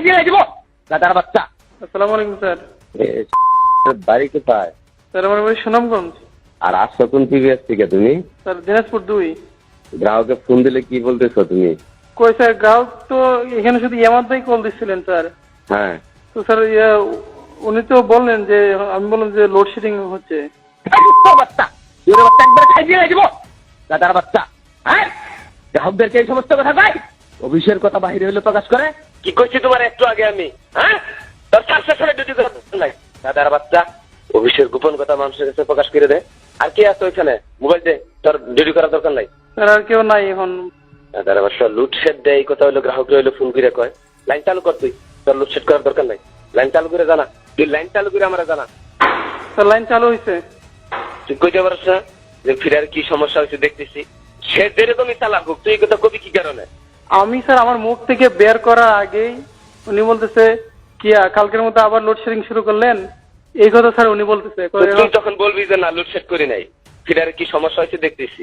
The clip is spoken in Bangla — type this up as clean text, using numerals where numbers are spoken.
দিয়ে দিব দাদার বাচ্চা। আসসালামু আলাইকুম স্যার। বাড়ি কোথায়? স্যার আমার বাড়ি সুনামগঞ্জ। আর আসছো কোন টিভিএস থেকে তুমি? স্যার দিনাজপুর 2। গ্রাহকে ফোন দিলে কি বলতেছো তুমি? কই স্যার, গ্রাহক তো এখানে শুধু ইয়ামাদ ভাই কল দিচ্ছিলেন স্যার। হ্যাঁ, তো স্যার উনি তো বললেন যে, আমি বললাম যে লোডশেডিং হচ্ছে। বাচ্চা চোরের বাচ্চা একবারে খাই দিয়ে দিব দাদার বাচ্চা। হ্যাঁ, গ্রাহকদেরকে এই সমস্ত কথা কয়, অফিসের কথা বাহিরে হলে প্রকাশ করে। কি করছি তোমার একটু আগে আমি? হ্যাঁ, তোর চারশো সালে ডিউটি করার দরকার নাই দাদার বাচ্চা। অফিসের গোপন কথা মানুষের কাছে প্রকাশ করে দে। আর কি আছে ওইখানে? মোবাইল দে, তোর ডিউটি করার দরকার নাই। স্যার আর কেউ নাই এখন। দাদার বাচ্চা লুটসেট দেয়, এই কথা হলো গ্রাহক হইলো ফোন করে কয়। লাইন চালু কর তুই, তোর লুটসেট করার দরকার নাই। লাইন চালু করে জানা, তুই লাইন চালু করে আমার জানা। স্যার লাইন চালু হয়েছে। তুই কইতে পারছ না যে ফিরার কি সমস্যা হয়েছে দেখতেছি? সে যেরকমই চালাক হোক, তুই এই কথা কবি কি কারণে? আমি স্যার আমার মুখ থেকে বের করার আগেই উনি বলতেছে কি কালকের মতো আবার লোডশেডিং শুরু করলেন, এই কথা স্যার উনি বলতেছে। তুই তখন বলবি যে না লোডশেড করি নাই, ফিরার কি সমস্যা হয়েছে দেখতেছি।